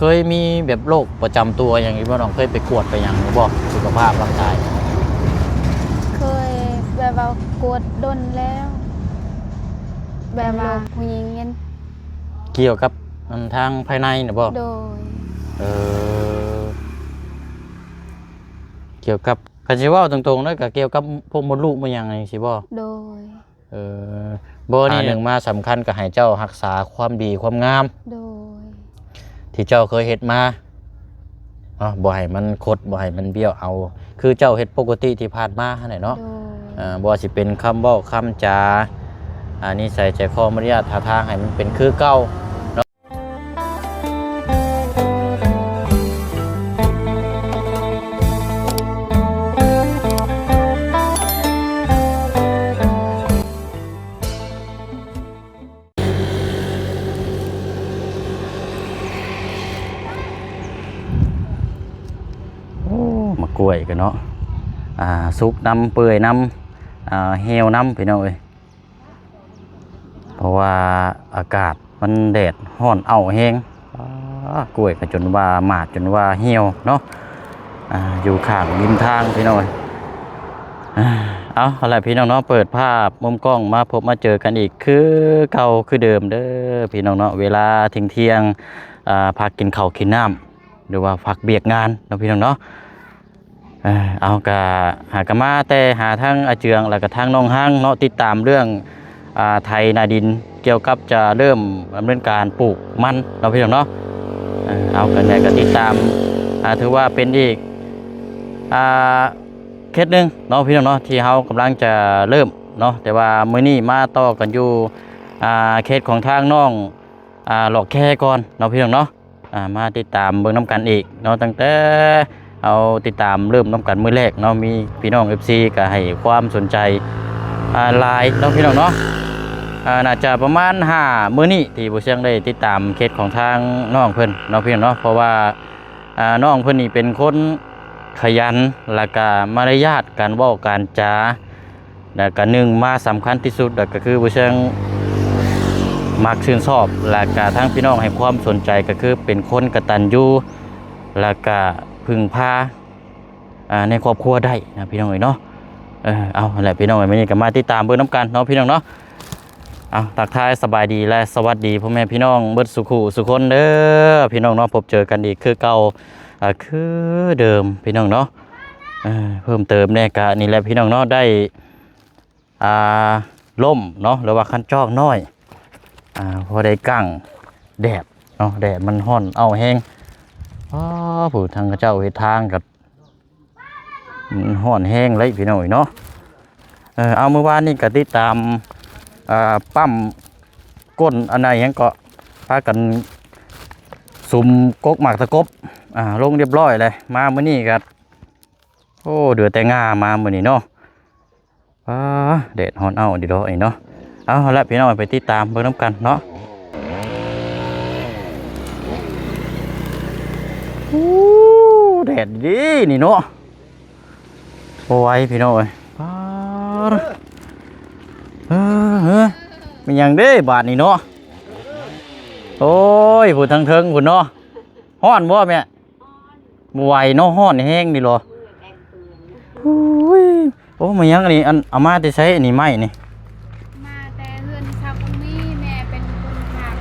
เคยมีแบบโรคประจำตัวอย่างนี้บ่น้องเคยไปกวดไปอย่างบ่สุขภาพร่างกายเคยแบบว่ากวดดนแล้วแบบว่าผู้หญิงเงี้ย เกี่ยวกับทางภายในน่ะบ่โดยเออเกี่ยวกับคันสิเว้าตรงๆแล้วก็เกี่ยวกับพวกมดลูกมันหยังนี่สิบ่โดยเออบ่นี่หนึ่งมาสำคัญก็ให้เจ้ารักษาความดีความงาม โดยที่เจ้าเคยเฮ็ดมาบ่ให้มันคดบ่ให้มันเบี้ยวเอาคือเจ้าเฮ็ดปกติที่ผ่านมาหั่นแหละเนาะบ่สิเป็นคำเว้าคำจานิสัยใจคอมารยาทท่าทางให้มันเป็นคือเก่ามากล้วยกันเนาะสุกน้ำเปื่อยน้ำเหี่ยวน้ำพี่น้องเอ้ยเพราะว่าอากาศมันแดดร้อนเอาแห้งกล้วยก็จนว่าหมาดจนว่าเหี่ยวเนาะอยู่ข้างริมทางพี่น้องเอ้ยเอาอะไรพี่น้องเนาะเปิดภาพมุมกล้องมาพบมาเจอกันอีกคือเก่าคือเดิมเด้อพี่น้องเนาะเวลาเที่ยงพักกินข้าวกินน้ำหรือว่าพักเบียกงานเนาะพี่น้องเนาะเอากะหากะมาแต่หาทั้งอาเจืองแล้วก็ทั้งน้องห้างเนาะติดตามเรื่องไทยนาดินเกี่ยวกับจะเริ่มดำเนินการปลูกมันเราพี่น้องเนาะเอากันไหนก็ติดตามถือว่าเป็นอีกเคสหนึ่งเนาะพี่น้องเนาะที่เขากำลังจะเริ่มเนาะแต่ว่ามื้อนี้มาต่อกันอยู่เคสของทางน้องหลอกแค่ก่อนเนาะพี่น้องเนาะมาติดตามเบิ่งน้ำกันอีกเนาะตั้งแต่เอาติดตามเริ่มน้ำกันมื้อแรกเนาะมีพี่น้อง FC ก็ให้ความสนใจหลายเนาะพี่น้องเนาะน่าจะประมาณ5มื้อนี้ที่บ่เชียงได้ติดตามเคสของทางน้องเพิ่นเนาะพี่น้องเนาะเพราะว่าน้องเพิ่นนี่เป็นคนขยันและก็มารยาทการเว้าการจาแล้วก็หนึ่งมาสำคัญที่สุดก็คือบ่เชียงมักชื่นชอบและก็ทั้งพี่น้องให้ความสนใจก็คือเป็นคนกตัญญูและก็พึ่งพาในครอบครัวได้นะพี่น้องเนาะเอาแหละพี่น้องวันนี้ก็มาติดตามเบิ่งน้ำกันเนาะพี่น้องเนาะเอาทักทายสบายดีและสวัสดีพ่อแม่พี่น้องเบิดสุขุสุคนเด้อพี่น้องเนาะพบเจอกันอีกคือเก่าคือเดิมพี่น้องเนาะเพิ่มเติมเนี่ยก็นี่แหละพี่น้องเนาะได้ล่มเนาะหรือว่าคันจอกน้อยพอได้กั้งแดดเนาะแดดมันร้อนเอาแห้งผู้ทางเจ้าเฮ็ดทางกับห้อนแห้งเลยพี่น้อยเนาะเอาเมื่อวานนี้ก็ติดตามปั๊มก้นอันไหนยังก็พากันสุ่มกกหมากตะกบลงเรียบร้อยเลยมาเมื่อนี้ก็โอ้เดือดแต่งามาเมื่อนี้เนาะเด็ดฮ้อนเอาดีดอกไอ้เนาะเอาละพี่น้อยไปติดตามเบิ่งน้ำกันเนาะแดดดีนี่เนาะโอ้ยพี่น้อยมันยังเด้บาทนี่เนาะโอ้ยผู้ทั้งเทิงผู้เนาะฮ้อนบ่แม่บ่ไหวเนาะฮ้อนแห้งนี่หรอโอ้มันยังอันนี้อันเอามาแต่ใช้อันนี้ไม้นี่มาแต่เฮือนชาวกรุงมีแม่เป็นคนขับ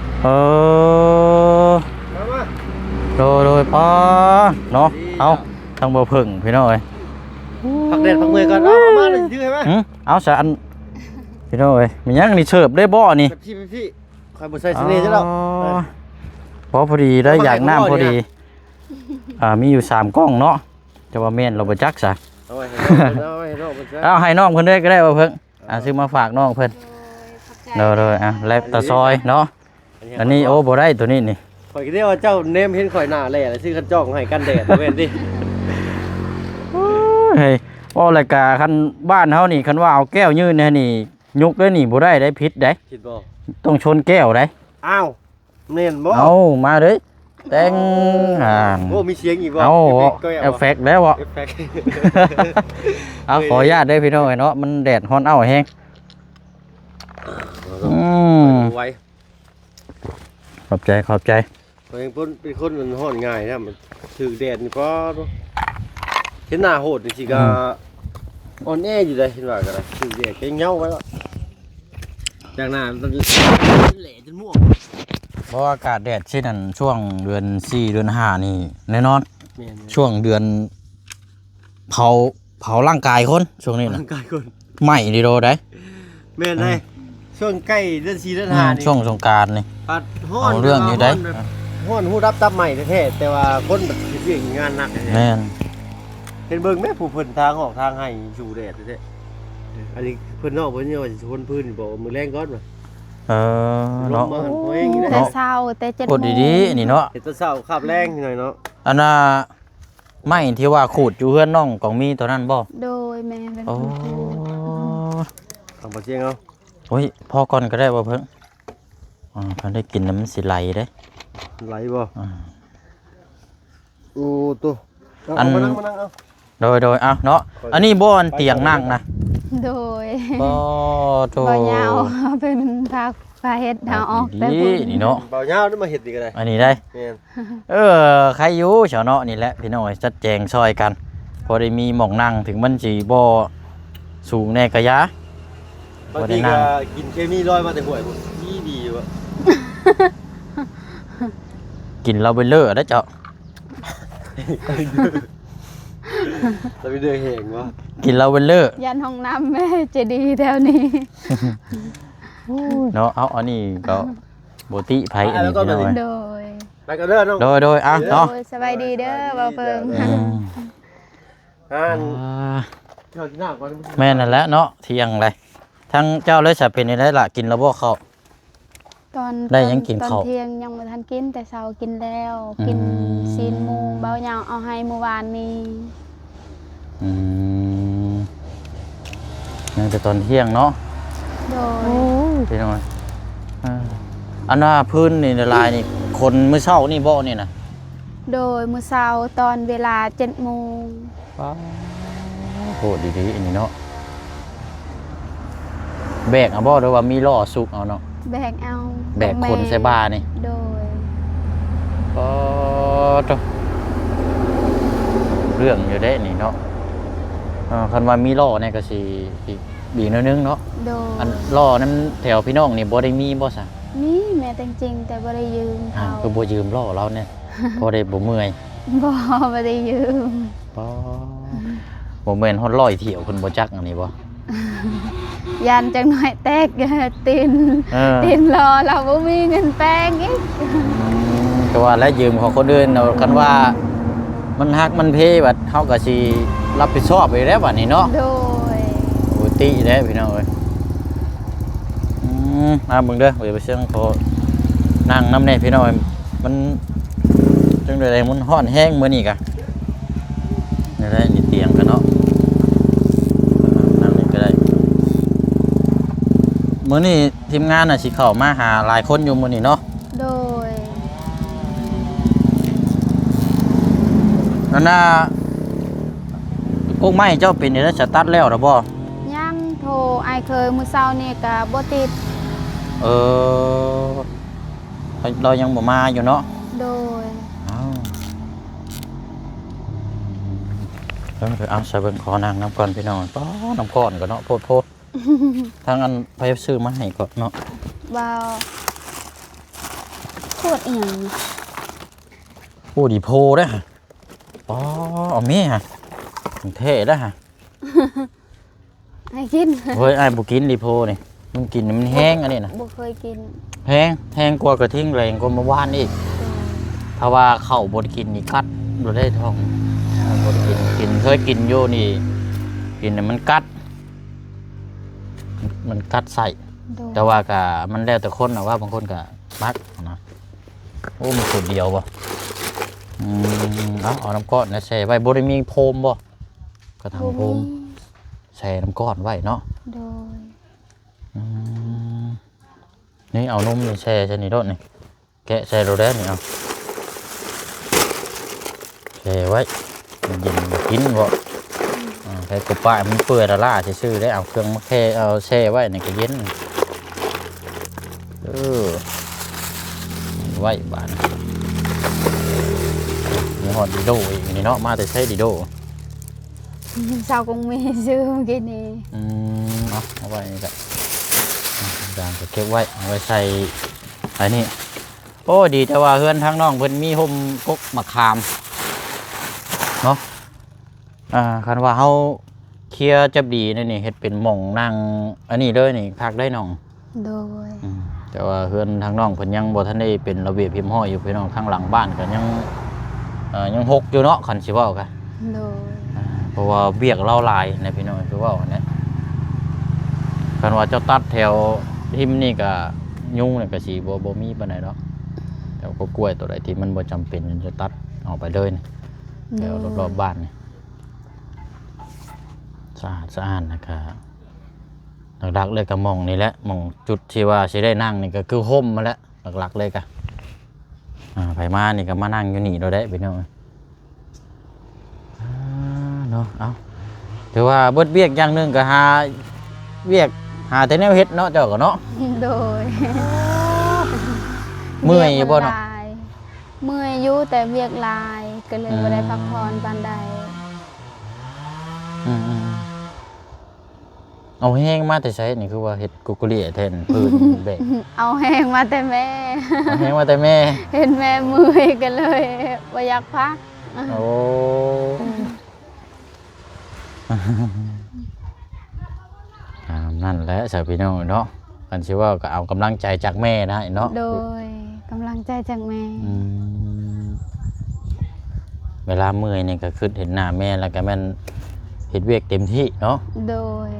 โดยป้าเนาะเอาทางบ่พึ่งพี่น้อยผักเด็ดผักเมยก่อนเอามาเลยยื้อให้ไหมเอาซะอันพี่น้อยมันยังนี่เสิร์ฟได้บ่นี่พี่คอยบุษใส่เสน่ห์จ้ะเราพอดีได้อยากน้ำพอดีมีอยู่3กล้องเนาะจะว่าแม่นเราบ่จักซะเอาให้น้องเพิ่นด้วยก็ได้บ่เพิ่งซื้อมาฝากน้องเพิ่นโดยแลบตะซอยเนาะอันนี้โอ้บ่ได้ตัวนี้นี่ข่อยคิดว่าเจ้าเนมเห็นข่อยหน้าแหล่ซื้อคันจ้องให้กันแดดเว้นดิเฮ้ยว่ารายการคันบ้านเฮานี่คันว่าเอาแก้วยืนนี่ยุกได้นี่บ่ได้พิษได้ต้องชนแก้วได้อ้าวเน่นบ่เอามาเด้แต่งโอ้มีเสียงอีกบ่เอาเอฟเฟกต์แล้วบ่เอาขออนุญาตได้พี่น้องเนาะมันแดดร้อนเอาแห้งขอบใจ ตัวเองเป็นคนมันฮ้อนง่ายนะมันถึกแดดนี่ก็เห็นหน้าโหดจริงๆก็อ่อนแออยู่เลยเห็นว่าก็ได้ถึกแดดก็เงาไว้แล้วจากหน้ามันแหล่จนม่วง เพราะว่าอากาศแดดเช่นนั้นช่วงเดือน4เดือน5นี่แน่นอน แม่น ช่วงเดือนเผาร่างกายคนช่วงนี้นะ ร่างกายคน ไหม้ดีโดได้ แม่นได้ช่วงใกล้เดือน4เดือน5นี่ ช่วงสงกรานต์นี่ ปัดฮ้อน เอาเรื่องอยู่ได้ ฮ้อนฮู้รับตับใหม่แท้ๆแต่ว่าคนแบบเฮ็ดเวียกงานหนักแท้ๆ แม่น เห็นเบิ่งแม่ผู้เพิ่นทางออกทางให้สู่แดดแท้ๆอันนี้เพิ่นนอกเพิ่นนี่ว่าสิชนพื้นบอกว่ามื้อแรงก่อนว่ะ เออเนาะ ลงมาหันตัวเองนี่ แต่ เนาะ เช้าแต่7 กดดีๆนี่เนาะ เฮ็ดแตะเช้าคาบแรงหน่อยเนาะ อันน่ะไม้ที่ว่าขูดอยู่เฮือนน้องของมีตัวนั้นบ่ โดยแม่เป็น โอ้ คนพูด ทำบ่เชียงเอา โอ้ยพอก่อนก็ได้บ่เพิ่งเพิ่นได้กินน้ำมันสิไหลเด้ ไหลบ่ อ่า โอ้ตัวเอา อัน มานั่งเอา โดยเอาเนาะอันนี้บ่อันเตียงนั่งนะ โดย บ่โต บ่ยาวเป็นพาเฮ็ดเฮาออกแต่ ดี พุ่น นี่เนาะ เบาเหย้านี่มาเฮ็ดนี่ก็ได้ อันนี้ได้ แม่น ใครอยู่เฉาเนาะนี่แหละพี่น้องจัดแจงซอยกันพอได้มีหม่องนั่งถึงมันสิบ่สูงแน่กะยะ บาง บ่ได้ ที นั่ ก็ ง กินเคมีลอยมาแต่ห่วยพุ่นดีอยู่อะ กินเราไปเลอะได้อเจ้า เราไปเดินแหงวะ กินเราไปเลอะ ยันห้องน้ำแม่จะดีแถวนี้ เนาะเอาอันนี้ก็บ่ติไผอันนี้พี่น้อง โดย ไปกันเด้อน้อง โดยอ่ะ โด เนาะ ยสบายดีเด้อบ่าวเพิ่ง อืม อ่าน อ่า เจ้ากินหน้าก่อน แม่นั่นแหละเนาะเที่ยงเลยทั้งเจ้าเลยจะเป็นได้ล่ะกินแล้วบ่เข้า ตอน ได้ยังกิน ตอน ข้าว เที่ยงยังบ่ทันกินแต่เช้ากินแล้ว กิน อืม ซีนหมูเบาหยางเอาให้เมื่อวานนี้ อืมยังแต่ตอนเที่ยงเนาะ โดย พี่น้องอันว่าพื้นนี่ละลายนี่คนมื้อเช้านี่บ่นี่นะ โดยมื้อเช้าตอนเวลา 7:00 น โหดีๆอันนี้เนาะแบกเอาบ่หรือว่ามีล้อสุกเอาเนาะ แบกเอา แบกคนใส่บ้านี่ โดย ก็เรื่องอยู่ได้นี่เนาะคันว่ามีล้อเนี่ยก็สิบีกหนิดนึงเนาะ โดย อันล้อนั้นแถวพี่น้องนี่บ่ได้มีบ่ซะ นี่แม่แต่จริงๆแต่บ่ได้ยืมเขา คือบ่ยืมล้อเราเนี่ย พอได้บ่เมื่อย บ่ได้ยืม บ่แม่นฮอดร้อยเที่ยวเพิ่นบ่จักอันนี้บ่ ยันจังหน่อยแตกตีน เออ ตีนรอเราบ่มีเงินแป้งอีก ก็ว่าแล้วยืมของคนอื่นเอาคันว่ามันฮักมันเพบัดเฮาก็สิรับผิดชอบไปแล้วบัดนี้เนาะ โดย ปกติเด้พี่น้องเอ้ยเบิ่งเด้อเดี๋ยวไปเสียงพอนั่งน้ำแน่พี่น้องเอ้ยมันจังได๋มันร้อนแห้งมื้อนี้กะนี่ได้นี่เตียงกันเนาะนั่งนี่ก็ได้มื้อนี้ทีมงานน่ะสิเข้ามาหาหลายคนอยู่มื้อนี้เนาะ โดย นั่นน่ะกุ้งไม้เจ้าเป็นนี่แล้วจะตัดแล้วหรือบ่ ยังโทรอ้ายเคยมื้อเช้านี่ก็บ่ติด เออเรายังบ่มาอยู่เนาะ โดย อ้าวเพิ่นเอาใส่เบิ่งขอนางน้ำก่อนพี่น้องป้อน้ำก้อนก่อนเนาะโพดๆทางอันไปซื้อมาให้ก่อนเนาะ ว้าวโคตรอีหยัง โอ้ดีโพเด้อฮะอ๋อเอาแม่ฮะมันเท่เด้อฮะ ให้กิน เฮ้ยอ้ายบ่กินดีโพนี่มันกินมันแห้งอันนี้น่ะ บ่เคยกิน แห้งกว่ากระทิ่งแรงกว่าเมื่อวานอีก ถ้าว่าเข้าบดกินนี่กัดบ่ได้ท้องบดกินเคยกินอยู่นี่กินน่ะมันกัด มันกัดใส่ โดย แต่ว่าก็มันแล้วแต่คนนะว่าบางคนก็มักนะโอ้มันสูตรเดียวบ่เอาน้ำก้อนนะแช่ไว้บ่ได้มีโพมบ่กระถางโพมแช่น้ำก้อนไว้เนาะ โดย อืมนี่เอานมนี่แช่ใช่นี่โดดนี่แกะแช่โรแดนนี่เอาแช่ไว้มันเย็นกินบ่ใส่กระป๋ามันเปื่อยละล่าซื่อๆได้เอาเครื่องมาแค่เอาแช่ไว้นี่ก็เย็นไว้บาน อดดิโดอีกนี่เนาะมาแต่ใช้ดิโด เช้าคงมีซื้อเมื่อกี้นี้ เอาไว้นี่แหละจางก็เก็บไว้เอาไว้ใส่ไอ้นี่โอ้ดีแต่ว่าเพื่อนทั้งน้องเพิ่นมีห่มกกมะขามเนาะคันว่าเฮาเคลียร์จับดีนี่เฮ็ดเป็นหม่องนั่งอันนี้เลยนี่พักได้น้อง โดย แต่ว่าเพื่อนทั้งน้องเพิ่นยังบ่ทันได้เป็นระเบียบเรียบร้อยอยู่พี่น้องทางหลังบ้านก็ยังหกอยู่เนาะคันสิเว้ากัน โดย เพราะว่าเบียกเล่าลายในพี่น้องคือว่าเนี่ยกันว่าเจ้าตัดแถวทิมนี่ก็ยุ่งเนี่ยก็สีบ่มีปานใดเนาะแต่ก็กล้วยตัวใดที่มันบ่จำเป็นจะตัดออกไปเลยนี่แถวรอบๆบ้านนี่สะอาดนะครับหลักๆเลยก็มองนี่แหละมองจุดที่ว่าสิได้นั่งนี่ก็คือห่มมาแล้วหลักๆเลยก็ไผมานี่ก็มานั่งอยู่นี่เราได้พี่น้องเนาะเอาถือว่าเบิดเวียกอย่างหนึงก็หาเวียกหาแต่แนวเฮ็ดเนาะเจ้าก็เนาะ โดย เมื่อยอยู่บ่เนาะ เมื่อยอยู่แต่เวียกลายก็เลยบ่ได้พักผ่อนปานใด เอาแห้งมาแต่ใช้นี่คือว่าเฮ็ดกุกุเรียแทนพื้นแบก เอาแห้งมาแต่แม่ เอาแห้งมาแต่แม่ เห็นแม่เมื่อยกันเลยบ่อยากพัก โอ้นั่นแหละสาวพี่น้องเนาะกันสิว่าก็เอากำลังใจจากแม่นะเนาะ โดยกำลังใจจากแม่ เวลาเมื่อยนี่ก็คือเห็นหน้าแม่แล้วก็แม่นเฮ็ดเวียกเต็มที่เนาะ โดย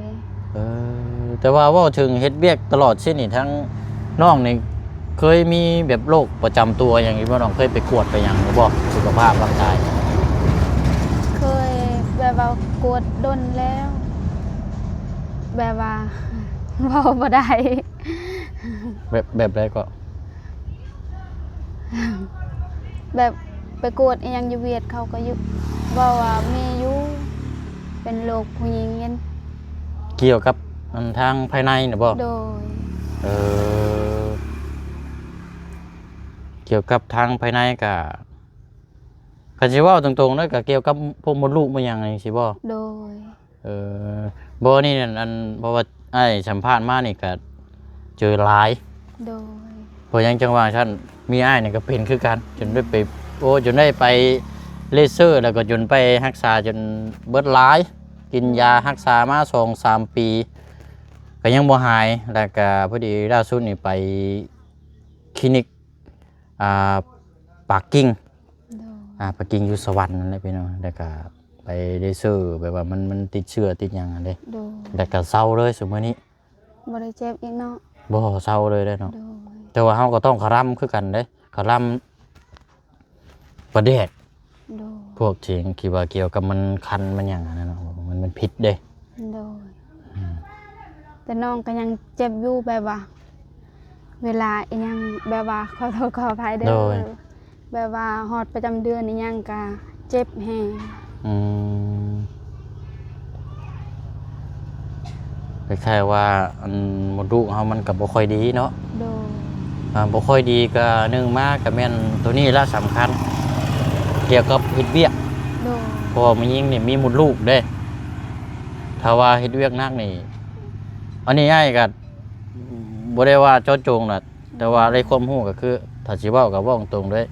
แต่ว่าเว้าถึงเฮ็ดเวียกตลอดเช่นนี่ทั้งน้องนี่เคยมีแบบโรคประจำตัวอย่างนี้บ่น้องเคยไปกวดไปหยังหรือบ่สุขภาพร่างกาย เคยแบบว่ากวดดนแล้ว แบบว่า เว้าบ่ได้ แบบใดก็ แบบไปกวดอีหยังอยู่เวียดเขาก็อยู่ว่ามีอยู่เป็นโรคผู้หญิงเงี้ย เกี่ยวกับทางภายในน่ะบ่ โดย เกี่ยวกับทางภายในก็คันสิเว้าตรงๆเลยก็เกี่ยวกับพวกมดลูกบ่หยังนี่สิบ่ โดย บ่นี่อันเพราะว่าไอ้สัมภาษณ์มานี่ก็เจอหลาย โดย เพราะยังจังว่าฉันมีอ้ายนี่ก็เป็นคือกันจนได้ไปจนได้ไปเลเซอร์แล้วก็จนไปรักษาจนเบิดหลาย กินยารักษามา 2-3 ปีก็ยังบ่หายแล้วก็พอดีล่าสุดนี่ไปคลินิกปากกิ่ง โดย ปากกิ่งอยู่สวรรค์นั่นแหละพี่น้องแล้วก็ไปเลเซอร์แบบว่ามันติดเชื้อติดหยังอันเด้ โดย แล้วก็เศร้าเลยซุมื้อนี้ บ่ได้เจ็บอีกเนาะ บ่เศร้าเลยเด้อเนาะ โดย แต่ว่าเฮาก็ต้องคาร่ำคือกันเด้คาร่ำประเดด โดย พวกเสียงคิดว่าเกี่ยวกับมันคันมันอย่างนั้นเนาะมันพิษเด้ โดยแต่น้องก็ยังเจ็บอยู่แบบว่า เวลาอีหยังแบบว่าขอโทษขออภัยเด้อแบบว่าฮอดประจำเดือนอีหยังก็เจ็บแฮง คล้ายๆว่ามดลูกเฮามันก็บ่ค่อยดีเนาะ โดย บ่ค่อยดีก็หนึ่งมาก็แม่นตัวนี้ละสำคัญ เกี่ยวกับเฮ็ดเวียก โดย เพราะว่ามันยิ่งนี่มีมดลูกเด้ถ้าว่าเฮ็ดเวียกหนักนี่อันนี้ง่ายก็บ่ได้ว่าเจาะจงน่ะแต่ว่าในความรู้ก็คือถ้าสิเว้าก็เว้าตรงๆด้วย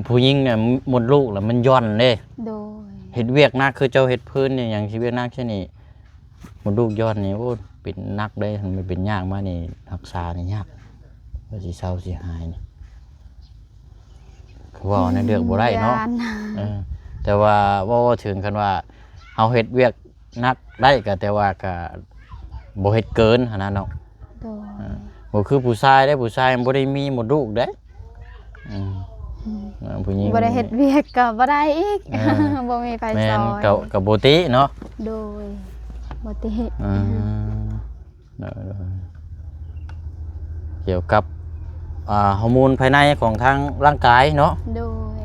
ผู้หญิงเนี่ยมดลูกแล้วมันย่อนเด้ โดย เฮ็ดเวียกหนักคือเจ้าเฮ็ดพื้นนี่อย่างชีวิตหนักเช่นนี้มดลูกย้อนนี่โอ้เป็นหนักเด้มันเป็นยากมานี่รักษานี่ยากว่าสิเศร้าสิหายนี่คือว่าในเรื่องบ่ได้เนาะ ย้ แต่ว่าถึงกันว่าเฮาเฮ็ดเวียกหนักได้ก็แต่ว่าก็บ่เฮ็ดเกินหั่นน่ะเนาะ โดย บ่คือผู้ชายได้ผู้ชายมันบ่ได้มีมดลูกเด้ผู้หญิง บ่ได้เฮ็ดเวียกก็บ่ได้อีก เออ บ่มีไฟ แม่ ซ น อย ก็บ่ติเนาะ โดยบ่ติ เกี่ยวกับฮอร์โมนภายในของทางร่างกายเนาะ โดย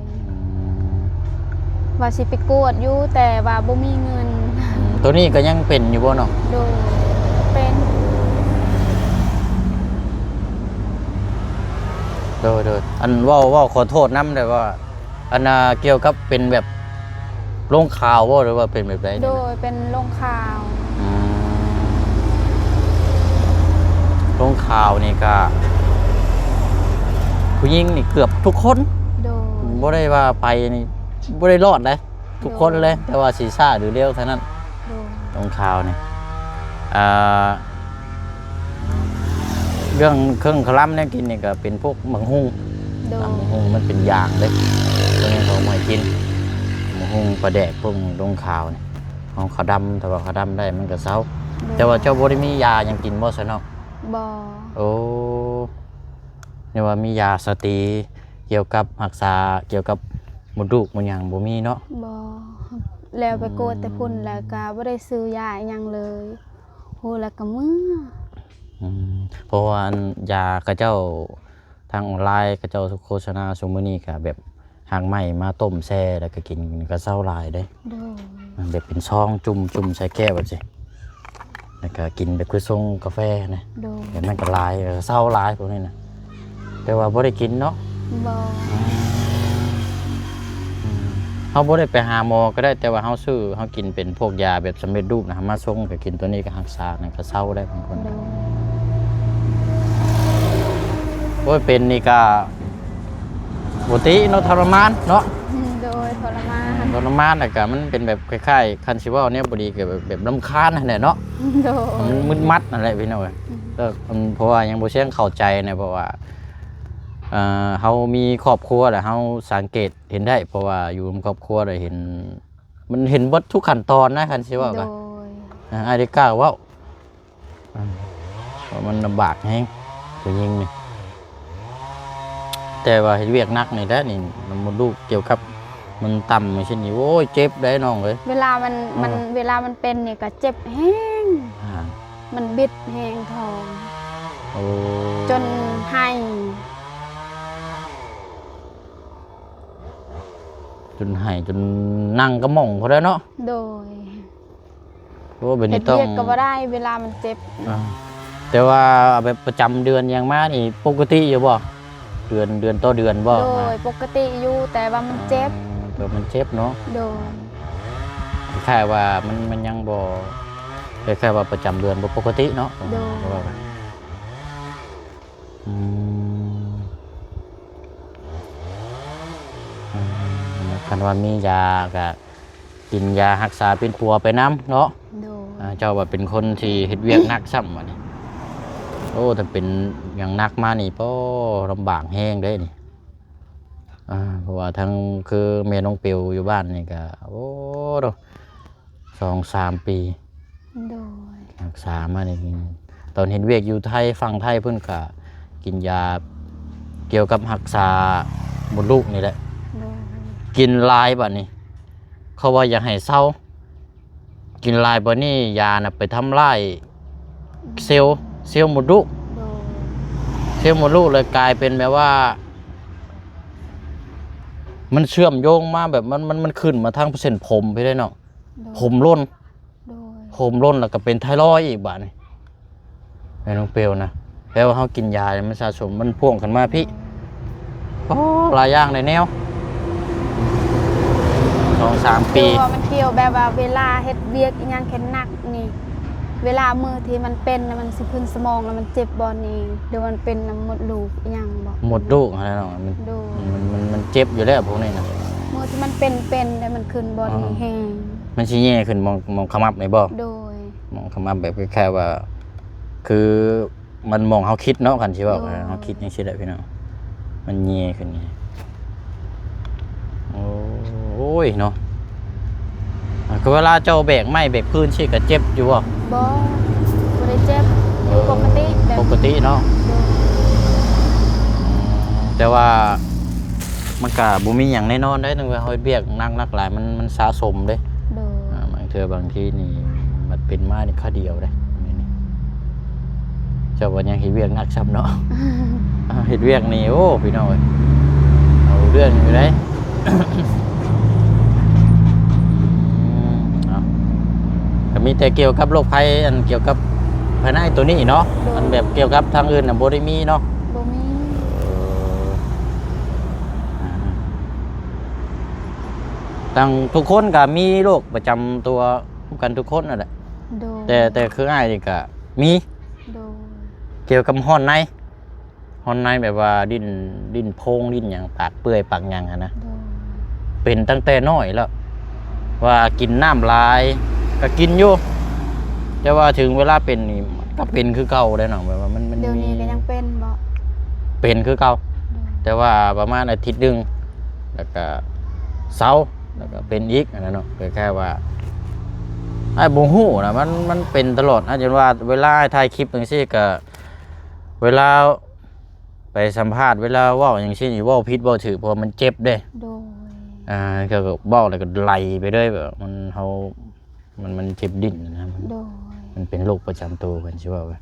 ว่าสิไปกวดอยู่แต่ว่าบ่มีเงิน ตัวนี้ก็ยังเป็นอยู่บ่เนาะ โดยเป็น โดยอันเว้าขอโทษนำได้ว่า อันน่ะเกี่ยวกับเป็นแบบลงข่าวบ่หรือว่าเป็นแบบใด โด เนี่ย ยเป็นลงข่าว อืมลงข่าวนี่ก็ผู้หญิงนี่เกือบทุกคน โดย บ่ได้ว่าไปนี่บ่ได้รอดเลยทุกคนเลย แต่ว่าสีซ่าหรือเร็วเท่านั้น โดย ลงข่าวนี่อ่าเรื่องเครื่องคลั่มเนี่ยกินนี่ก็เป็นพวกหมังหุง โดย หมังหุงมันเป็นยางเลยตรงนี้เขาไม่กินหมังหุงปลาแดกพวกลงข่าวนี่ของเขาวดำแต่ว่าเขาวดำได้มันก็เซาแต่ว่าเจ้าบ่ได้มียายังกินบ่ซะเนาะ บ่ โอ้เนี่ยว่ามียาสตีเกี่ยวกับรักษาเกี่ยวกับมดลูกมันหยังบ่มีเนาะ บ่แล้วไปโกดแต่พุ่นแล้วก็บ่ได้ซื้อยาอิหยังเลยโหแล้วก็มื้อ เพราะว่าอันยากระเจ้าทางออนไลน์กระเจ้าโฆษณาซุมื้อนี้ก็แบบหางไหม้มาต้มแช่แล้วก็กินก็เซาหลายเด้ โดย แบบเป็นซองจุ่มใส่แก้วแบบสิแล้วก็กินแบบคือทรงกาแฟนะ โดย แบบมันก็หลายเศร้าหลายพวกนี้นะแต่ว่าบ่ได้กินเนาะ บ่ เฮาบ่ได้ไปหาหมอก็ได้แต่ว่าเฮาซื้อเฮากินเป็นพวกยาแบบสำเร็จรูปนะมาส่งก็กินตัวนี้ก็รักษานั่นก็เศร้าได้บางคน โดย บ่เป็นนี่ก็บ่ติเนาะทรมานเนาะ โดยทรมาน ทรมานน่ะก็มันเป็นแบบคล้ายๆคันสิเว้าเนี่ยบ่ดีก็แบบรำคาญนั่นแหละเนาะ โดย มันมึนมัดนั่นแหละพี่น้องเอ้ยแล้วเพราะว่ายังบ่เชิงเข้าใจนะเพราะว่าเฮามีครอบครัวแล้วเฮาสังเกตเห็นได้ เพราะว่าอยู่ในครอบครัวได้เห็น มันเห็นเบิดทุกขั้นตอนนะคันสิว่า โด ก็ ย อ้ายได้กล้าเว้าเพราะมันลำบากแฮงผู้หญิงนี่แต่ว่าเฮ็ดเวียกหนักนี่แหละนี่มันมดลูกเกี่ยวกับมันต่ำไม่ใช่นี่โอ้ยเจ็บได้น้องเอ้ย เวลามันเป็นเนี่ยก็เจ็บแห้ง อ่า มันบิดแห้งทอง โอ้ จนให้ จนให้จนนั่งก็หม่องพอแล้วเนาะ โดย เพราะว่าเป็น เฮ็ นี่ ด ต้อง เวียกก็บ่ได้เวลามันเจ็บ อ่าแต่ว่าแบบประจำเดือนยังมานี่ปกติอยู่บ่เดือนต่อเดือนบ่ โดยปกติอยู่แต่ว่ามันเจ็บ แต่มันเจ็บเนาะ โดย คล้ายๆว่ามันยังบ่คล้ายๆว่าประจำเดือนบ่ปกติเนาะ โดย ว่าไปอืมคันว่ามียาก็กินยารักษาเป็นปัวไปน้ำเนาะ โดย เจ้าว่าเป็นคนที่เฮ็ดเวียกหนักซ้ำวะนี่โอ้ถ้าเป็นอย่างหนักมานี่ป้อลำบากแห้งได้นี่เพราะว่าทั้งคือแม่น้องเปียวอยู่บ้านนี่ก็โอ้ด2-3 ปี โดย รักษามานี่ตอนเห็นเวียกอยู่ไทยฝั่งไทยเพิ่นก็กินยาเกี่ยวกับรักษามดลูกนี่แหละ โดย กินหลายบัดนี้เขาว่าอยากให้เศร้ากินหลายบัดนี้ยาน่ะไปทำลายเซลล์มดลูก โดย เซลล์มดลูกเลยกลายเป็นแบบว่า มันเชื่อมโยงมาแบบมันขึ้นมาทางเส้นผมไปได้เนาะ โดย ผมร่น โดย ผมร่นแล้วก็เป็นไทรอยด์อีกบาดนี้แม่น้องเปลวนะแปลว่าเขากินยาเนี่ยมันสะสมมันพ่วงกันมาพี่โอ้หลายอย่างในแนว2-3 ปี คือว่ามันเกี่ยวแบบว่าเวลาเฮ็ดเวียกอีหยังแค่หนักนี่เวลามือที่มันเป็นน่ะมันสิขึ้นสมองแล้วมันเจ็บบ่นี่หรือมันเป็นน้ำมดลูกอีหยังบ่ หมดลูกอะไรเนาะมัน โดย มันเจ็บอยู่แล้วพวกนี้นะ มือที่มันเป็นแล้วมันขึ้นบ่นี่แห้ง มันชี้แย่ขึ้นมองขมับไหนบ่ โดย มองขมับแบบแค่ว่า คือมันมองเขาคิดเนาะกันใช่ป่ะ โอ้ เขาคิดยังใช่ได้พี่น้องมันแย่ขึ้นนี่โอ้ยเนาะคือเวลาเจ้าแบกไม้แบกพื้นใช่ก็เจ็บอยู่บ่ บ่บ่ได้เจ็บอยู่ปกติแบบ ปกติเนาะ โดย แต่ว่ามันก็บ่มีหยังแน่นอนได้ตั้งแต่เฮาเบียกนักหลายมันสะสมเด้ โดย บางทีนี่มันเป็นมานี่ค่าเดียวเด้นี่เจ้าว่ายังเฮ็ดเวียกหนักซ้ำเนาะ เฮ็ดเวียกนี่โอ้พี่น้องเอ้ยเอาเรื่องอยู่ได้เอาก็มีแต่เกี่ยวกับโรคภัยอันเกี่ยวกับภายในตัวนี้เนาะอันแบบเกี่ยวกับทางอื่นน่ะบ่ได้มีเนาะ บ่มี อ ตั้งทุกคนก็มีโรคประจำตัวกันทุกคนนั่นแหละ โดย แต่คืออ้ายนี่ก็มี โดย เกี่ยวกับฮ้อนในแบบว่าดิ้นโพงดิ้นหยังปากเปื่อยปากหยังอะนะ โดย เป็นตั้งแต่น้อยแล้วว่ากินน้ำลายก็กินอยู่แต่ว่าถึงเวลาเป็นนี่มันก็เป็นคือเก่าได้เนาะแบบว่ามัน เดี๋ยวนี้ก็ยังเป็นบ่ เป็นคือเก่า โดย แต่ว่าประมาณอาทิตย์หนึงแล้วก็เศร้าแล้วก็เป็นอีกอันนั้นเนาะแค่ว่าไอ้บ่ฮู้นะมันเป็นตลอดอาจจะว่าเวลาถ่ายคลิปจังซี่ก็เวลาไปสัมภาษณ์เวลาเว้าจังซี่นี่เว้าผิดเว้าถูกเพราะมันเจ็บเด้ โดย ก็เว้าแล้วก็ไหลไปเรื่อยแบบมันเจ็บดิ้นนะ โดย มันเป็นโรคประจำตัวกันใช่ป่าว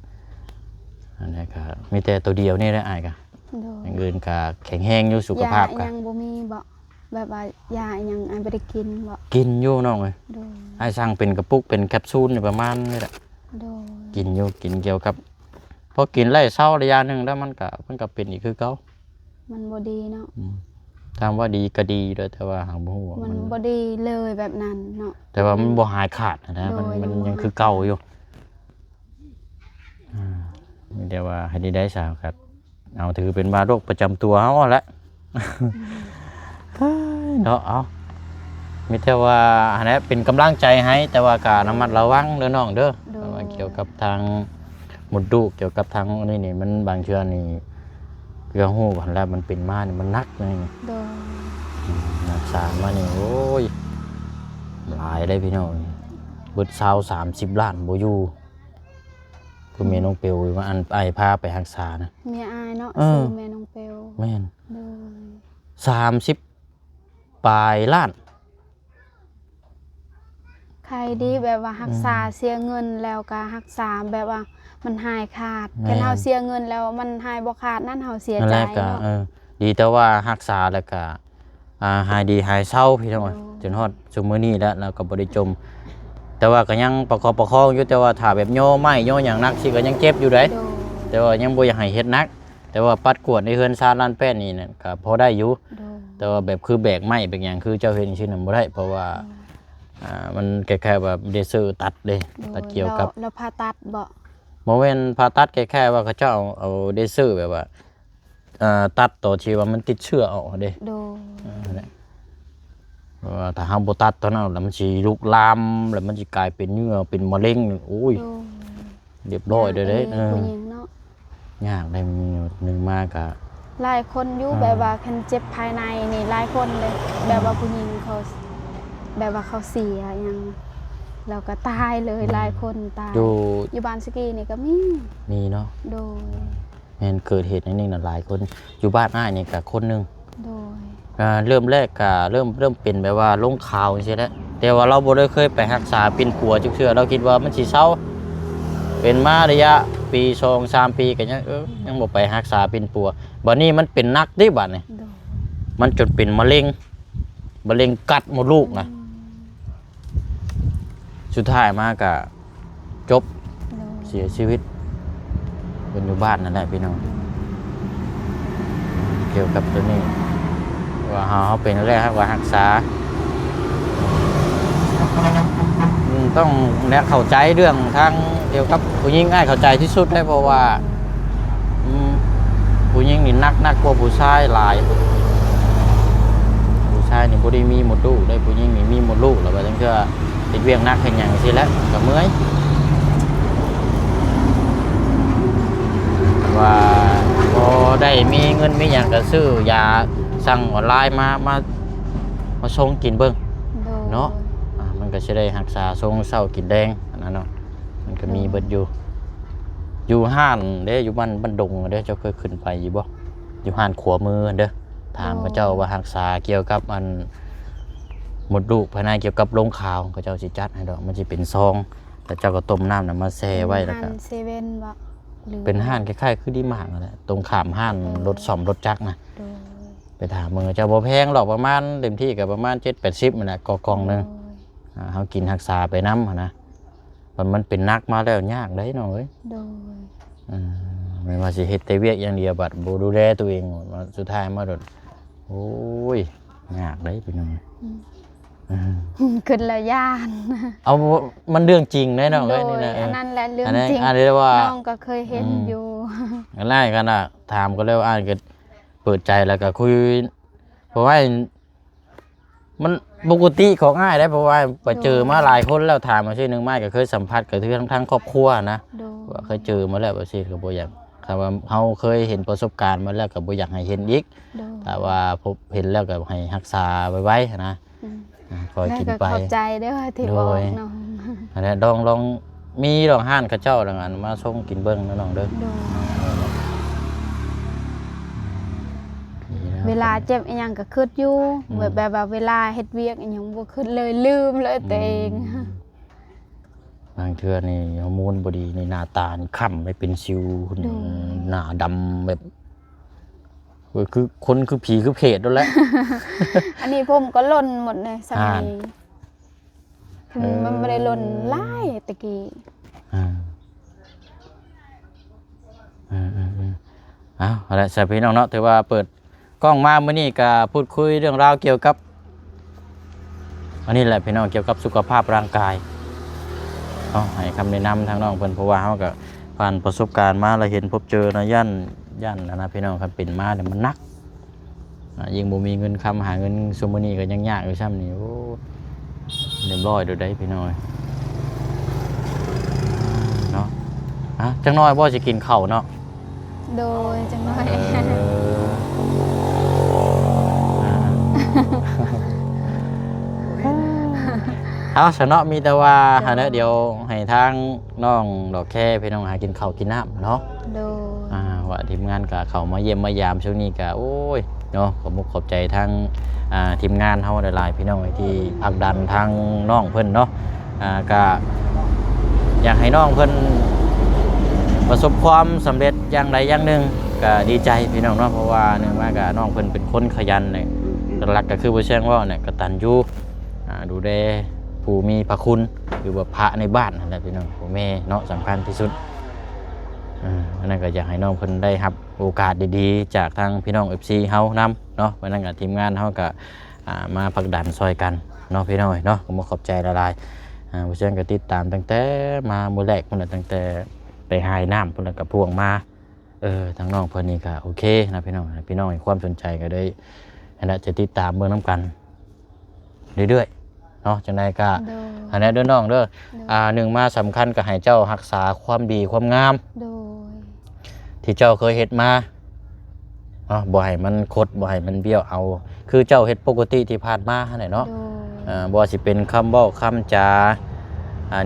อันนี้ก็มีแต่ตัวเดียวนี่แหละอ้ายก็ โดย อย่างอื่นก็แข็งแรงอยู่สุขภาพ ยา ก็ ยังบ่มีบ่แบบว่ายายังอันบ่ได้กินบ่ กินอยู่น้องเอ้ย โดย อ้ายสั่งเป็นกระปุกเป็นแคปซูลนี่ประมาณนี่แหละ โดย กินอยู่กินเกี่ยวกับพอกินไล่เศร้าระยะหนึงแล้วมันก็เป็นอีกคือเก่า มันบ่ดีเนาะ ถามว่าดีก็ดีเด้อแต่ว่าหางบ่ฮู้ว่า มั มัน น บ่ดีเลยแบบนั้นเนาะ แต่ว่ามันบ่หายขาดนะมันยังคือเก่าอยู่มีแต่ว่าให้ได้สาวครับ เอาถือเป็นมาโรคประจำตัวเฮาแหละ เนาะเอามีแต่ว่าอันนี้เป็นกำลังใจให้แต่ว่าการระมัดระวังเด้อน้องเด้อว่าเกี่ยวกับทางมดลูกเกี่ยวกับทางนี่มันบางเชือนี่เพื่อฮู้กันแล้วมันเป็นมานี่มันนักนี่ โดย รักษามานี่โอ้ยหลายได้พี่น้องเบิด30 ล้านบ่อยู่คือแม่น้องเปียวว่าอันไอพาไปรักษานะ เมียอายเนาะ เออ ซื้อแม่น้องเปลว แม่น โดย 30 ปลายล้าน ใครดีแบบว่ารักษาเสียเงินแล้วก็รักษาแบบว่ามันหายขาดคันเฮาเสียเงินแล้วมันหายบ่ขาดนั่นเฮาเสีย นั่น ใจ แหละก็ เนาะ ดีแต่ว่ารักษาแล้วก็หายดีหายเศร้าพี่น้อง โอ้ จนฮอดซุมื้อนี้แล้วเราก็บ่ได้จม แต่ว่าก็ยังประคองอยู่แต่ว่าถ้าแบบย่อไม้ย่อหยังหนักสิก็ยังเจ็บอยู่เด้ โดย แต่ว่ายังบ่อยากให้เฮ็ดหนัก แต่ว่าปัดกวดในเฮือนซาล้านแป้นนี่น่ะก็พอได้อยู่ โดย แต่ว่าแบบคือแบกไม้แบกหยังคือเจ้าเฮ็ดจังซี่น่ะบ่ได้เพราะว่ามันแค่แบบเดเซอร์ตัดเด้ตัดเกี่ยวกับ แล้วผ่าตัดบ่ บ่แม่นผ่าตัดแค่ว่าเขาเจ้าเอาเดเซอร์แบบว่าตัดตัวที่ว่ามันติดเชื้อออกเด้ โดย นั่นแหละเพราะว่าถ้าเฮาบ่ตัดตอนนั้นแล้วมันสิลุกลามแล้วมันสิกลายเป็นเนื้อเป็นมะเร็งโอ้ย โดย เรียบร้อยเด้อเด้ ผู้หญิงเนาะ ยากได้มีหนึงมาก็ หลายคนอยู่แบบว่าคันเจ็บภายในนี่หลายคนเลย แบบว่าผู้หญิงเขาแบบว่าเขาเสียหยังแล้วก็ตายเลยหลายคนตาย อยู่บ้านสกีนี่ก็มี เนาะ โดย แม่นเกิดเหตุในนี้น่ะหลายคนอยู่บ้านอ้ายนี่ก็คนหนึง โดย เริ่มแรกก็เริ่มเป็นแบบว่าลงข่าวจังซี่แหละแต่ว่าเราบ่ได้เคยไปรักษาเป็นปัวจักเทื่อเราคิดว่ามันสิเซาเป็นมาระยะปี2-3 ปีก็ยังบ่ไปรักษาเป็นปัวบัดนี้มันเป็นหนักเด้บัดนี้ โดย มันจนเป็นมะเร็งกัดมดลูกนะสุดท้ายมาก็จบ โดย เสียชีวิตเป็นอยู่บ้านนั่นแหละพี่น้องเกี่ยวกับตัวนี้ว่าเขาเป็นแรกครับว่ารักษาต้องแนะเข้าใจเรื่องทางเกี่ยวกับผู้หญิงง่ายเข้าใจที่สุดได้เพราะว่าผู้หญิงนี่นักกว่าผู้ชายหลายผู้ชายนี่บ่ได้มีหมดลูกได้ผู้หญิงนี่มีหมดลูกแล้วว่าจังคือติดเวียงนักเห็นอย่างสิแล้วก็เมื่อยว่าพอได้มีเงินมีอย่างก็ซื้อยาสั่งออนไลน์มาส่งกินเบิ่ง โดย เนาะ มันก็จะได้รักษาทรงเศร้ากินแดงอันนั้นเนาะมันก็มีเบิดอยู่ห้านเด้อยู่บ้านดงเด้เจ้าเคยขึ้นไปอยู่บ่อยู่ห้านขวามือเด้อถามพระเจ้าว่ารักษาเกี่ยวกับอันหมดลูกภายในเกี่ยวกับโรงข่าวเขาเจ้าสิจัดให้ดอกมันสิเป็นซองแต่เจ้าก็ต้มน้ำน่ะมาแช่ไว้แล้วก็ ห้านเซเว่นบ่หรือ เป็นห้านคล้ายๆคือดีมากนั่นแหละตรงข้ามห้านรถซ่อมรถจักรนะ โดย ไปถามมึงเจ้าบ่แพงหรอกประมาณเต็มที่ก็ประมาณ7-80นั่นแหละกล่องนึง เฮากินรักษาไปน้ำนะมันเป็นนักมาแล้วยากได้หน่อย โดย ไม่ว่าสิเฮ็ดแต่เวียกอย่างเดียวบัดบ่ดูแลตัวเองมาสุดท้ายมาโดดโอ้ยยากได้พี่น้อง ขึ้นแล้วย่าน เอามันเรื่องจริงแน่นอน โด เลย ย นี่นะ อันนั้นแหละเรื่อง อันนี้ จริง อันนี้เรียกว่า น้องก็เคยเห็นอยู่ อันแรกกันอ่ะถามก็เรียกว่าอ่านก็เปิดใจแล้วก็คุยเพราะว่ามันปกติของง่ายได้เพราะว่าไปเจอมาหลายคนแล้วถามมาชื่อนึงไม่ก็เคยสัมผัสกับทั้งครอบครัวนะ โดย ว่าเคยเจอมาแล้วว่าสิก็บ่อยากถ้าว่าเขาเคยเห็นประสบการณ์มาแล้วก็บ่อยากให้เห็นอีก โดย แต่ว่าพบเห็นแล้วก็ให้รักษาไว้นะ อืม คอย แม่ กิน ก็ ไป ขอบใจเด้อที่บอกน้อง อันนี้ลองมีลองห้านเขาเจ้าลองอันมาส่งกินเบิ้งนะน้องเด้อ โดยเวลาเจ็บอีหยังก็คิดอยู่แบบว่าเวลาเฮ็ดเวียกอีหยังบ่คิดเลยลืมเลยตัวเอง บางเทื่อนี่ฮอร์โมนบ่ดีในหน้าตานี่ค้ำไม่เป็นสิวหน้าดำแบบคือคนคือผีคือเพศนั่นแหละ อันนี้ผมก็หล่นหมดเลยสมั อ่าย คือมันไม่ได้หล่นหลายตะกี้ เอาละสำหรับพี่น้องเนาะถือว่าเปิดกล้องมาเมื่อนี้ก็พูดคุยเรื่องราวเกี่ยวกับอันนี้แหละพี่น้องเกี่ยวกับสุขภาพร่างกายให้คำแนะนำทางน้องเพิ่นเพราะว่าเขาก็ผ่านประสบการณ์มาเราเห็นพบเจอนะย่านนะพี่น้องครับเป็นมาเนี่ยมันหนักยิ่งบ่มีเงินคำหาเงินซุมื้อนี้ก็ยังยากอยู่ซ้ำนี่โอ้เรียบร้อยเดี๋ยวได้พี่น้อยเนาะจังน้อยบ่สิกินข้าวเนาะ โดยจังน้อย เอาสนอมีแต่ว่าหาเดี๋ยวให้ทางน้องดอกแค่พี่น้องหากินข้าวกินน้ำเนาะ โดย ว่าทีมงานกับเขามาเยี่ยมมายามช่วงนี้ก็โอ้ยเนาะขอบมุกขอบใจทางทีมงานเฮาหลายๆพี่น้องที่ผลักดันทางน้องเพิ่นเนาะก็อยากให้น้องเพิ่นประสบความสำเร็จอย่างใดอย่างหนึ่งก็ดีใจพี่น้องเนาะเพราะว่าเนื่องมากับน้องเพิ่นเป็นคนขยันเนี่ยหลักก็คือบ่เชิงว่าเนี่ยกตัญญูดูแลผู้มีพระคุณหรือว่าพระในบ้านนั่นแหละพี่น้องพ่อแม่เนาะสำคัญที่สุดอันนั้นก็อยากให้น้องเพิ่นได้รับโอกาสดีๆจากทางพี่น้อง FC เฮานำเนาะเพราะนั้นก็ทีมงานเฮาก็มาผลักดันซอยกันเนาะพี่น้องเนาะผมขอบใจละลายผู้เชี่ยวชาญก็ติดตามตั้งแต่มามื้อแรกพุ่นน่ะตั้งแต่ไปหายน้ำพุ่นน่ะก็พ่วงมาทางน้องเพิ่นนี่ก็โอเคนะพี่น้องให้ความสนใจก็ได้อันนั้นจะติดตามเบิ่งนํกันเรื่อยๆเนาะจังได๋ก็อันนั้นเด้อน้องเด้อหนึ่งมาสำคัญก็ให้เจ้ารักษาความดีความงามโดย ที่เจ้าเคยเฮ็ดมาบ่ให้มันคดบ่ให้มันเบี้ยวเอาคือเจ้าเฮ็ดปกติที่ผ่านมาหั่นแหละเนาะบ่สิเป็นคำเว้าคำจา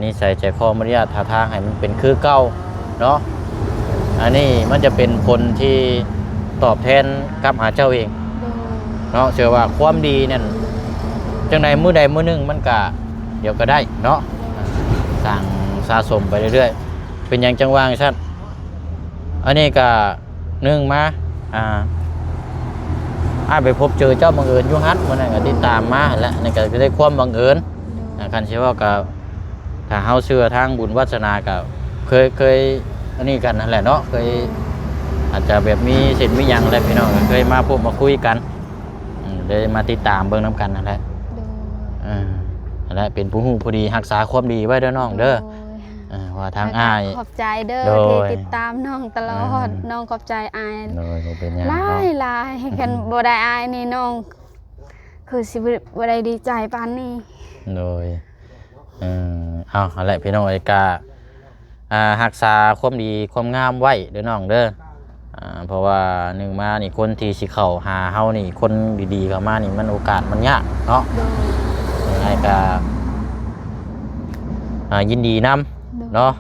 นิสัยใจคอมารยาทท่าทางให้มันเป็นคือเก่าเนาะอันนี้มันจะเป็นผลที่ตอบแทนกับหาเจ้าเองเนาะเชื่อว่าความดีนั่นจังใดมื้อใดมื้อหนึงมันก็เดี๋ยวก็ได้เนาะสร้างสะสมไปเรื่อยๆเป็นหยังจังว่าซั่นอันนี้ก็นึงมาไปพบเจอเจ้าบังเอิญอยู่ฮัดมื้อนั้นก็ติดตามมาแล้วนี่ก็ได้ความบังเอิญคันสิว่าก็ถ้าเฮาเชื่อทางบุญวาสนาก็เคยอันนี้กันนั่นแหละเนาะเคยอาจจะแบบมีสิทธิ์มีหยังอะไรพี่น้องเคยมาพบมาคุยกันเลยมาติดตามเบิ่งนํกันนั่นแหละนั่นแหละเป็นผู้ฮู้ผู้ดีรักษาความดีไว้เด้อน้องเด้อว่าทางอ้ายขอบใจเด้อที่ติดตามน้องตลอดน้องขอบใจอ้ายหลายกันบ่ได้อ้ายนี่น้องคือสิบ่ได้ดีใจปานนี้โดยเอาแหละพี่น้องไอ้การักษาความดีความงามไว้เด้อน้องเด้อเพราะว่าหนึ่งมานี่คนที่สิเข้าหาเฮานี่คนดีๆเข้ามานี่มันโอกาสมันยากเนาะไอ้กายินดีนำเนาะ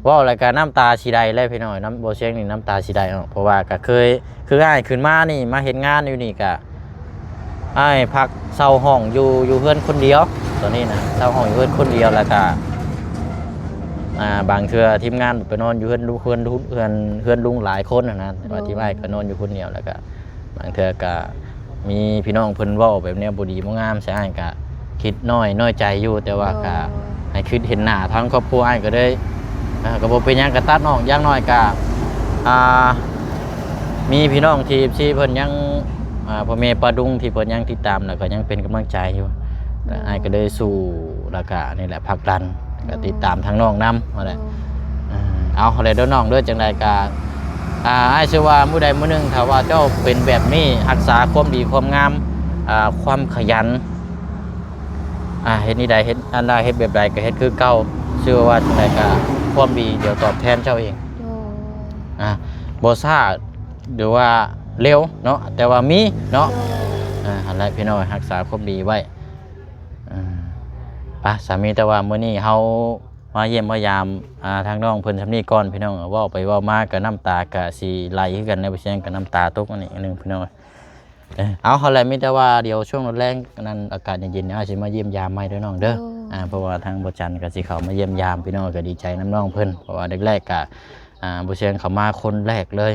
ว่ารายการน้ำตาสีใดเลยพี่น้อยน้ำโบเชงนี่น้ำตาสีใดเพราะว่าก็เคยคือง่ายขึ้นมานี่มาเห็นงานอยู่นี่ก็ไอ้พักเช่าห้องอยู่เพื่อนคนเดียวตอนนี้นะเช่าห้องอยู่เพื่อนคนเดียวแล้วก็บางเทื่อทีมงานไปนอนอยู่เพื่อนลุงหลายคนนะว่าทีมไอ้ก็นอนอยู่คนเดียวแล้วก็บางเทื่อก็มีพี่น้องเพิ่นเว้าแบบเนี้ยบ่ดีบ่งามใช่ไอ้ก็คิดน้อยใจอยู่แต่ว่าก็ให้คิดเห็นหน้าทั้งครอบครัวไอ้ก็ได้ก็บ่เป็นหยังก็ตัดน้องอย่างน้อยก็มีพี่น้องที่เพิ่นยังพ่อแม่ป้าดุงที่เพิ่นยังติดตามแล้วก็ยังเป็นกำลังใจอยู่ ก็อ้ายก็ได้สู่แล้วก็นี่แหละผลักดันก็ติดตามทางน้องนำว่าแหละเอาอะไรเด้อน้องเด้อจังไดก็อ้ายเชื่อว่ามื้อใดมื้อหนึงถ้าว่าเจ้าเป็นแบบนี้รักษาความดีความงามความขยันเฮ็ดนี่ใดเฮ็ดอันใดเฮ็ดแบบใดก็เฮ็ดคือเก่าเชื่อว่าจังไดก็ความดีเดี๋ยวตอบแทนเจ้าเองบ่ซ่าหรือว่าเร็วเนาะแต่ว่ามีเนาะหั่นแหละพี่น้องรักษาความดีไว้สามีแต่ว่ามื้อนี้เฮามาเยี่ยมมายามทางน้องเพิ่นซำนี้ก่อนพี่น้องเว้าไปเว้ามาก็น้ำตาก็สิไหลคือกันในบ่เสียงก็น้ำตาตกอันนี้อันนึงพี่น้องเอาหั่นแหละมีแต่ว่าเดี๋ยวช่วงแรงนั้นอากาศเย็นๆอาจสิมาเยี่ยมยามใหม่เด้อน้องเด้อเพราะว่าทางบ่จันก็สิเข้ามาเยี่ยมยามพี่น้องก็ดีใจน้ำน้องเพิ่นเพราะว่าแรกๆก็บ่เสียงเข้ามาคนแรกเลย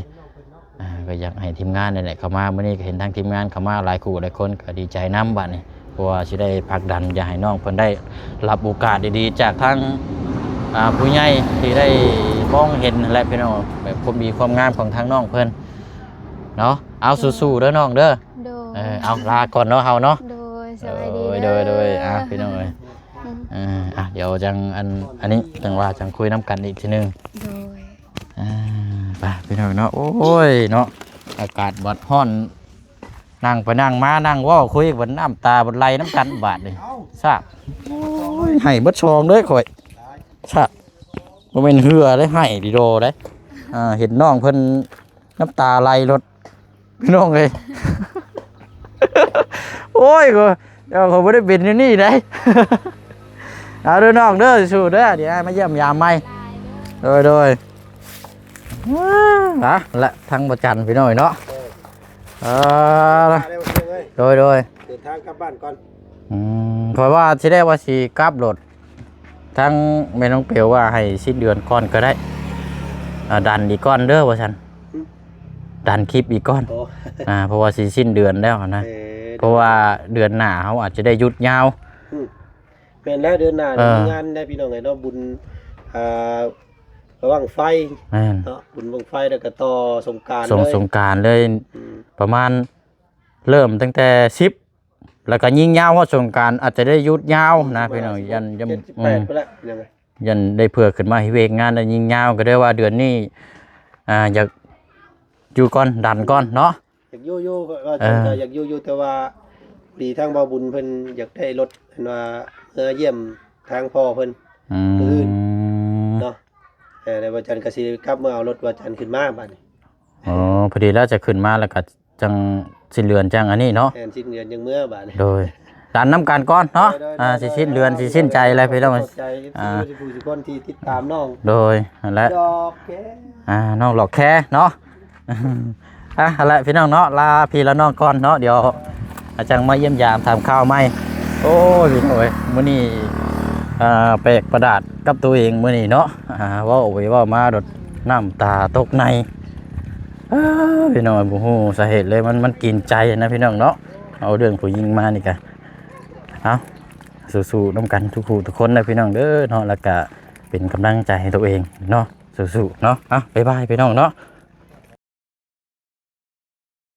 ก็อยากให้ทีมงานนี่แหละเข้ามามื้อนี้ก็เห็นทางทีมงานเข้ามาหลายคู่หลายคนก็ดีใจนำบัดนี้เพราะว่าสิได้ผลักดันอยากให้น้องเพิ่นได้รับโอกาสดีๆจากทางผู้ใหญ่ที่ได้มองเห็นและพี่น้องแบบความดีความงามของทางน้องเพิ่นเนาะเอาสู้ๆเด้อน้องเด้อเอาลาก่อนเนาะเฮาเนาะโดยสวัสดี โดยพี่น้องเอ้ยเดี๋ยวจังอันนี้จังว่าจังคุยน้ำกันอีกทีนึงโดยไปพี่น้องเนาะโอ้ยเนาะอากาศบัดฮ้อนนั่งไปนั่งมานั่งว่าคุยบนน้ำตาบนไหลน้ำกันบาดเลยทราบให้เบิดชองเลยข่อยทราบบ่แม่นเหือได้ให้ดิโดได้เห็นน้องเพิ่นน้ำตาไหลรถพี่น้องเลย โอ้ยก็เดี๋ยวเขาไม่ได้เป็นอยู่นี่ได้ เอาเด้อน้องเด้อสู้เด้อเดี๋ยวมาเยี่ยมยามใหม่โดยและทั้งประจันพี่น้อยเนาะโดยเดินทางกลับบ้านก่อนเพราะว่าที่ได้ว่าสิกลับรถทั้งแม่น้องเปียวว่าให้สิ้นเดือนก่อนก็ได้ดันอีกก้อนเด้อว่าฉันดันคลิปอีกก้อนเพราะว่าสิ้นเดือนแล้วนะเพราะว่าเดือนหน้าเขาอาจจะได้หยุดยาวเป็นแล้วเดือนหน้ามีงานได้พี่น้องไงเนาะบุญระวังไฟเนาะบุญบังไฟแล้วก็ต่อสงกรานต์ส่งสงกรานต์เลยประมาณเริ่มตั้งแต่10แล้วก็ยิ่งยาวว่าสงกรานต์อาจจะได้หยุดยาวนะพี่น้องยันได้เผื่อขึ้นมาให้เวกงานได้ยิ่งยาวก็ได้ว่าเดือนนี้อยากอยู่ก่อนดันก่อนเนาะอยากอยู่ก็อยากอยู่แต่ว่าดีทางบ่บุญเพิ่นอยากได้รถเพิ่นว่าเยี่ยมทางพ่อเพิ่นอื่นเนาะในวันจันทร์ก็สิกลับมาเอารถวันจันทร์ขึ้นมาบัดนี้พอดีแล้วจะขึ้นมาแล้วก็จังสิ้นเดือนจังอันนี้เนาะสิ้นเดือนจังเมื่อบัดนี้โดยดันน้ำกันก่อนเนาะสิสิ้นเดือนสิสิ้นใจอะไรพี่น้องผู้คนที่ติดตามน้องโดยนั่นแหละน้องหลอกแค่เนาะอะไรพี่น้องเนาะลาพี่แล้วน้องก่อนเนาะเดี๋ยวอาจารย์มาเยี่ยมยามทำข้าวไหมโอ้ยพี่น้อยมื้อนี้แปลกประดาษกับตัวเองมื้อนี้เนาะว่าโอ้ยว่ามาดดน้ำตาตกในพี่น้องโอ้โหสาเหตุเลยมันกินใจนะพี่น้องเนาะเอาเรื่องผู้หญิงมานี่กันเอาสู้ๆน้ำกันทุกคนนะพี่น้องเด้อเนาะแล้วก็เป็นกำลังใจให้ตัวเองเนาะสู้ๆเนาะบ๊ายบายพี่น้องเนาะ